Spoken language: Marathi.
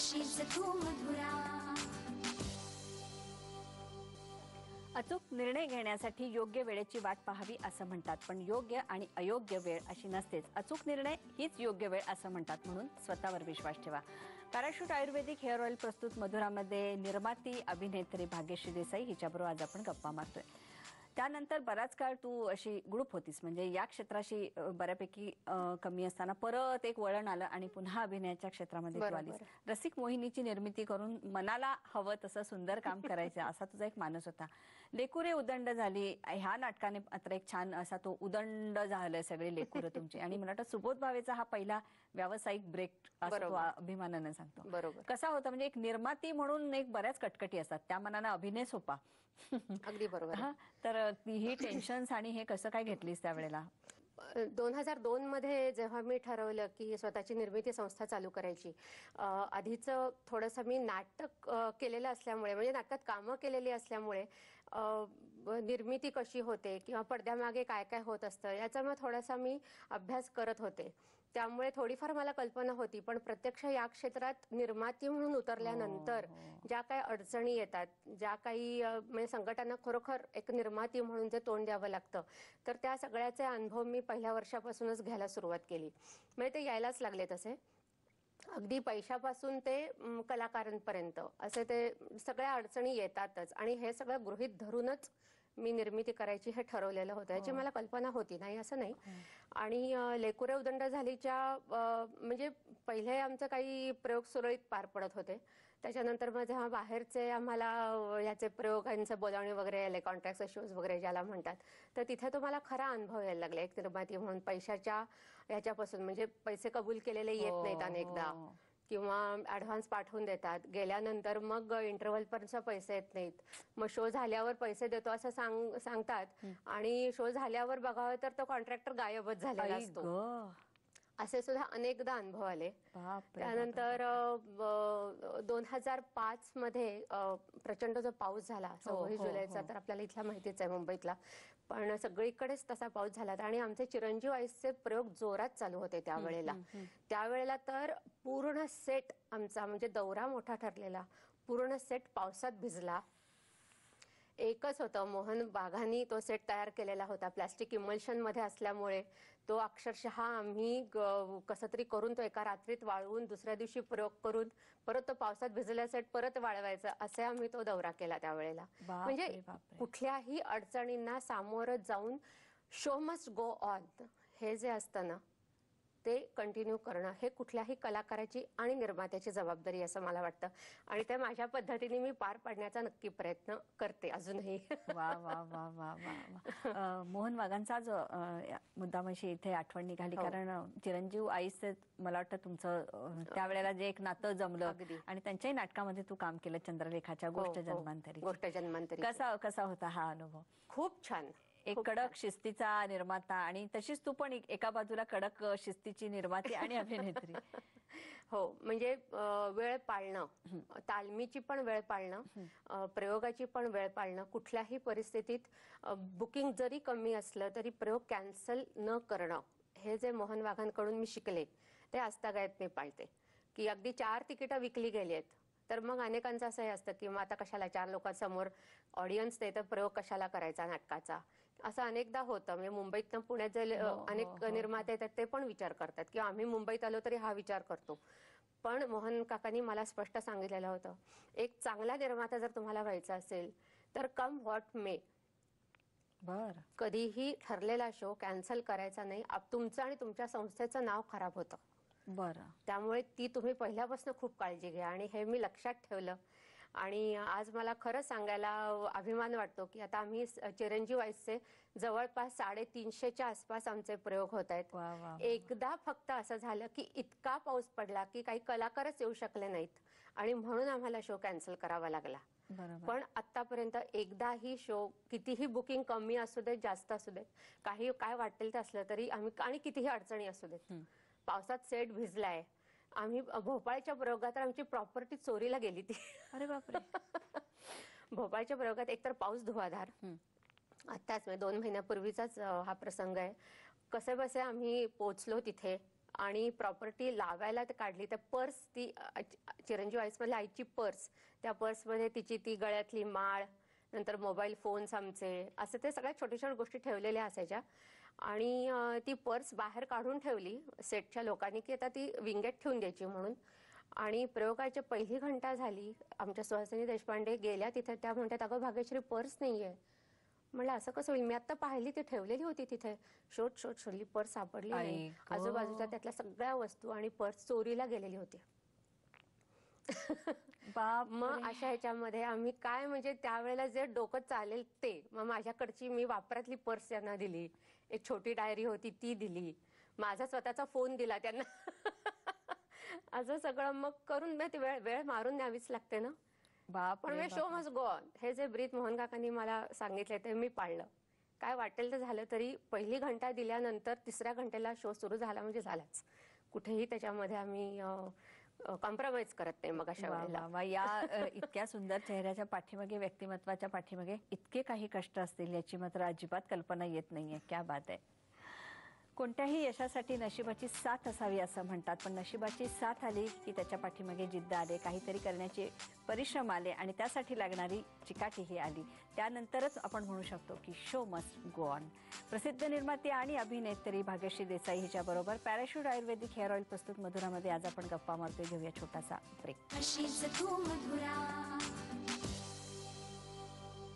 अशीच तू मधुरा. अचूक निर्णय घेण्यासाठी योग्य वेळेची वाट पाहावी असं म्हणतात, पण योग्य आणि अयोग्य वेळ अशी नसतेच. अचूक निर्णय हीच योग्य वेळ असं म्हणतात, म्हणून स्वतःवर विश्वास ठेवा. पॅराशूट आयुर्वेदिक हेअर ऑइल प्रस्तुत मधुरामध्ये निर्माती अभिनेत्री भाग्यश्री देसाई हिच्याबरोबर आज आपण गप्पा मारतोय. त्यानंतर बराच काळ तू अशी ग्रुप होतीस, म्हणजे या क्षेत्राशी बऱ्यापैकी कमी असताना परत एक वळण आलं आणि पुन्हा अभिनयाच्या क्षेत्रामध्ये तू आलीस. रसिक मोहिनीची निर्मिती करून मनाला हवं तसं सुंदर काम करायचं असा तुझा एक मानस होता. लेकुरे उदंड झाली ह्या नाटकाने मात्र एक छान असा तो उदंड झालं सगळे लेकुरं तुमची. आणि मला वाटतं सुबोध भावेचा हा पहिला व्यावसायिक ब्रेक असं तो अभिमानानं सांगतो. बरोबर. कसा होता म्हणजे एक निर्माती म्हणून एक बऱ्याच कटकटी असतात, त्या मनानं अभिनय सोपा. अगदी बरोबर. तर ही टेन्शन्स आणि हे कसं काय घेतलीस त्यावेळेला? 2002 मध्ये जेव्हा मी ठरवलं की स्वतःची निर्मिती संस्था चालू करायची, आधीच थोडंसं मी नाटक केलेलं असल्यामुळे, म्हणजे नाटकात कामं केलेली असल्यामुळे निर्मिती कशी होते किंवा पडद्यामागे काय काय होत असतं याचा मग थोडासा मी अभ्यास करत होते. त्यामुळे थोडीफार मला कल्पना होती, पण प्रत्यक्ष या क्षेत्रात निर्माती म्हणून उतरल्यानंतर ज्या काही अडचणी येतात, ज्या काही म्हणजे संकटांना खरोखर एक निर्माती म्हणून जे तोंड द्यावं लागतं, तर त्या सगळ्याचे अनुभव मी पहिल्या वर्षापासूनच घ्यायला सुरुवात केली. म्हणजे ते यायलाच लागले तसे. अगदी पैशापासून ते कलाकारांपर्यंत असे ते सगळ्या अडचणी येतातच. आणि हे सगळं गृहीत धरूनच मी निर्मिती करायची हे ठरवलेलं होतं. याची मला कल्पना होती, नाही असं नाही. आणि लेकुरे उदंड झालीच्या म्हणजे पहिले आमचं काही प्रयोग सुरळीत पार पडत होते. त्याच्यानंतर मग जेव्हा बाहेरचे आम्हाला याचे प्रयोगांचं बोलावणी वगैरे आले, कॉन्ट्रॅक्टचे शोज वगैरे ज्याला म्हणतात, तर तिथे तो मला खरा अनुभव यायला लागला एक निर्माती म्हणून. पैशाच्या याच्यापासून, म्हणजे पैसे कबूल केलेले येत नाहीत अनेकदा, किंवा ऍडव्हान्स पाठवून देतात, गेल्यानंतर मग इंटरव्हल पर्यंत पैसे येत नाहीत, मग शो झाल्यावर पैसे देतो असं सांगतात आणि शो झाल्यावर बघावं तर तो कॉन्ट्रॅक्टर गायबच झालेला असतो. असे सुद्धा अनेकदा अनुभव आले. त्यानंतर 2005 मध्ये प्रचंड जो पाऊस झाला 26 जुलैचा, तर आपल्याला इथला माहितीच आहे मुंबईतला, पण सगळीकडेच तसा पाऊस झाला. आणि आमचे चिरंजीव आईसचे प्रयोग जोरात चालू होते त्यावेळेला तर पूर्ण सेट आमचा, म्हणजे दौरा मोठा ठरलेला, पूर्ण सेट पावसात भिजला. एकच होतं, मोहन वाघांनी तो सेट तयार केलेला होता. प्लास्टिक इमल्शन मध्ये असल्यामुळे तो अक्षरशः आम्ही कसं तरी करून तो एका रात्रीत वाळवून दुसऱ्या दिवशी प्रयोग करून परत तो पावसात भिजलेला सेट परत वाळवायचा, असे आम्ही तो दौरा केला त्यावेळेला. म्हणजे कुठल्याही अडचणींना सामोरं जाऊन शो मस्ट गो ऑन हे जे असतं ना, ते कंटिन्यू करणं हे कुठल्याही कलाकाराची आणि निर्मात्याची जबाबदारी असं मला वाटतं. आणि ते माझ्या पद्धतीने मी पार पाडण्याचा नक्की प्रयत्न करते अजूनही. वा वा वा वा वा. मोहन वाघांचा जो मुद्दामशी इथे आठवण निघाली, कारण चिरंजीव आईचं मला वाटतं तुमचं त्यावेळेला जे एक नातं जमलं, आणि त्यांच्याही नाटकामध्ये तू काम केलं, चंद्रलेखाच्या गोष्ट जन्मांतरी. कसा होता हा अनुभव? खूप छान. एक कडक शिस्तीचा निर्माता, आणि तशीच तू पण एका बाजूला कडक शिस्तीची निर्माती आणि अभिनेत्री. हो, म्हणजे वेळ पाळणं, तालमीची पण वेळ पाळणं, प्रयोगाची पण वेळ पाळणं, कुठल्याही परिस्थितीत बुकिंग जरी कमी असलं तरी प्रयोग कॅन्सल न करणं, हे जे मोहन वाघांकडून मी शिकले ते आजतागायत मी पाळते. की अगदी 4 तिकीटं विकली गेली आहेत, तर मग अनेकांचं असं हे असतं की मग आता कशाला 4 लोकांसमोर ऑडियन्स ते, तर प्रयोग कशाला करायचा नाटकाचा, असं अनेकदा होतं. म्हणजे मुंबईतनं पुण्यात जे अनेक निर्माते येतात ते पण विचार करतात, की आम्ही मुंबईत आलो तरी हा विचार करतो. पण मोहन काकांनी मला स्पष्ट सांगितलेलं होतं, एक चांगला निर्माता जर तुम्हाला व्हायचा असेल तर कम व्हॉट मे, कधीही ठरलेला शो कॅन्सल करायचा नाही. तुमचं आणि तुमच्या संस्थेचं नाव खराब होतं. त्यामुळे ती तुम्ही पहिल्यापासून खूप काळजी घ्या. आणि हे मी लक्षात ठेवलं. आणि आज मला खरंच सांगायला अभिमान वाटतो की आता आम्ही चिरंजीव आईसचे जवळपास 350च्या आसपास आमचे प्रयोग होत आहेत. एकदा फक्त असं झालं की इतका पाऊस पडला की काही कलाकारच येऊ शकले नाहीत, आणि म्हणून आम्हाला शो कॅन्सल करावा लागला. पण आतापर्यंत एकदाही शो, कितीही बुकिंग कमी असू देत, जास्त असू देत, काही काय वाटेल ते असलं तरी आम्ही, आणि कितीही अडचणी असू देत, पावसात सेट भिजलाय, आम्ही भोपाळच्या प्रयोगात आमची प्रॉपर्टी चोरीला गेली ती. अरे बापरे. भोपाळच्या प्रयोगात एकतर पाऊस धुवाधार, आताच 2 महिन्यापूर्वीचाच हा प्रसंग आहे. कसे बसे आम्ही पोहोचलो तिथे, आणि प्रॉपर्टी लावायला ते काढली. तर पर्स ती चिरंजीव आईसमधल्या आईची पर्स, त्या पर्समध्ये तिची ती गळ्यातली माळ, नंतर मोबाईल फोन्स आमचे, असं ते सगळ्या छोट्या छोट्या गोष्टी ठेवलेल्या असायच्या. आणि ती पर्स बाहेर काढून ठेवली सेटच्या लोकांनी की आता ती विंगेट ठेवून द्यायची म्हणून. आणि प्रयोगाची पहिली घंटा झाली, आमच्या सुहासिनी देशपांडे गेल्या तिथे. त्या म्हणतात, अगं भाग्यश्री पर्स नाहीये. म्हणलं असं कसं होईल, मी आता पाहिली, ती ठेवलेली होती तिथे. शोधली, पर्स सापडली नाही. आई गं. आजूबाजूच्या त्यातल्या सगळ्या वस्तू आणि पर्स चोरीला गेलेली होती. बाप मग अशा ह्याच्यामध्ये आम्ही काय, म्हणजे त्यावेळेला जे डोकं चालेल ते. मग माझ्याकडची मी वापरातली पर्स त्यांना दिली, एक छोटी डायरी होती ती दिली, माझा स्वतःचा फोन दिला त्यांना. असं सगळं मग करून ती वेळ मारून न्यावीच लागते ना. बाप पण रे मी शो मस्ट गो ऑन, हे जे ब्रीथ मोहन काकांनी मला सांगितलं ते मी पाळलं. काय वाटेल तर झालं, तरी पहिली घंटा दिल्यानंतर तिसऱ्या घंटेला शो सुरू झाला म्हणजे झालाच. कुठेही त्याच्यामध्ये आम्ही कॉम्प्रोमाइज करत नाही मग अशा वा वेळेला. वा वा. या इतक्या सुंदर चेहऱ्याच्या पाठीमागे, व्यक्तिमत्वाच्या पाठीमागे इतके काही कष्ट असतील याची मात्र अजिबात कल्पना येत नाहीये. क्या बात आहे. कोणत्याही यशासाठी नशिबाची साथ असावी असं म्हणतात, पण नशिबाची साथ आली की त्याच्या पाठीमागे जिद्द आले, काहीतरी करण्याचे परिश्रम आले आणि त्यासाठी लागणारी चिकाटीही आली. त्यानंतरच आपण म्हणू शकतो की शो मस्ट गो ऑन. प्रसिद्ध निर्माती आणि अभिनेत्री भाग्यश्री देसाई हिच्याबरोबर पॅराशूट आयुर्वेदिक हेअर ऑइल प्रस्तुत मधुरामध्ये आज आपण गप्पा मारतोय. घेऊया छोटासा ब्रेक. अशीच तू मधुरा.